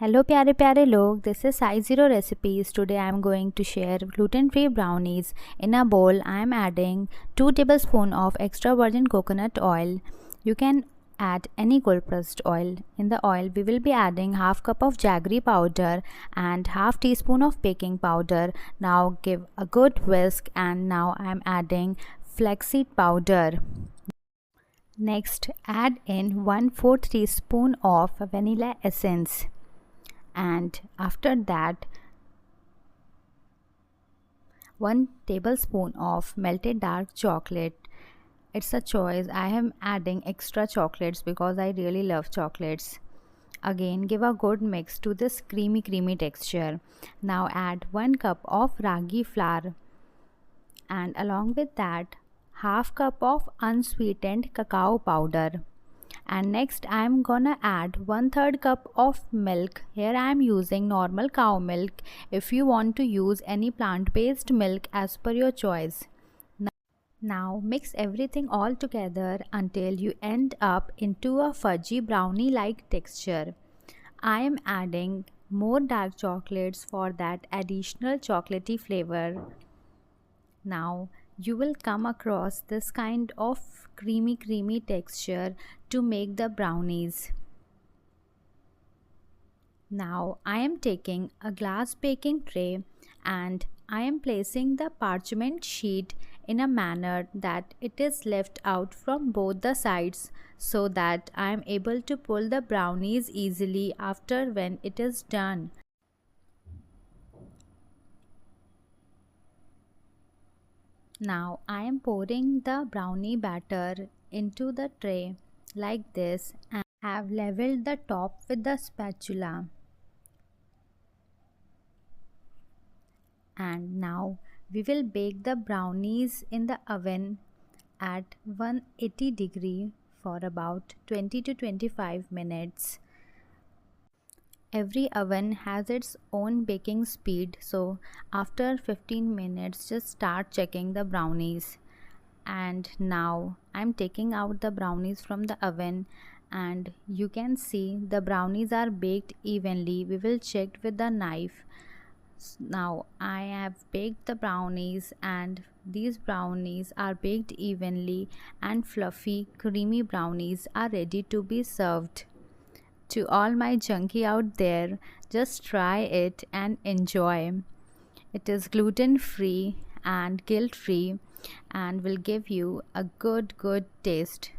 Hello प्यारे प्यारे लोग, this is Sai zero recipes. Today I am going to share gluten-free brownies. In a bowl, I am adding 2 tablespoons of extra virgin coconut oil. You can add any cold pressed oil. In the oil, we will be adding half cup of jaggery powder and half teaspoon of baking powder. Now give a good whisk, and now I am adding flaxseed powder. Next, add in 1/4 teaspoon of vanilla essence, and after that 1 tablespoon of melted dark chocolate. It's a choice. I am adding extra chocolates because I really love chocolates. Again, give a good mix to this creamy texture. Now add 1 cup of ragi flour, and along with that half cup of unsweetened cacao powder. And next I am gonna add 1/3 cup of milk. Here I am using normal cow milk. If you want to use any plant-based milk, as per your choice. Now mix everything all together until you end up into a fudgy brownie like texture. I am adding more dark chocolates for that additional chocolatey flavor. Now you will come across this kind of creamy texture to make the brownies. Now I am taking a glass baking tray and I am placing the parchment sheet in a manner that it is left out from both the sides, so that I am able to pull the brownies easily after when it is done. Now I am pouring the brownie batter into the tray like this and have leveled the top with the spatula. And now we will bake the brownies in the oven at 180 degree for about 20 to 25 minutes. Every oven has its own baking speed, so after 15 minutes just start checking the brownies. And now I'm taking out the brownies from the oven, and you can see the brownies are baked evenly. We will check with the knife. Now I have baked the brownies, and these brownies are baked evenly, and fluffy creamy brownies are ready to be served. To all my junkie out there, just try it and enjoy. It is gluten free and guilt free and will give you a good taste.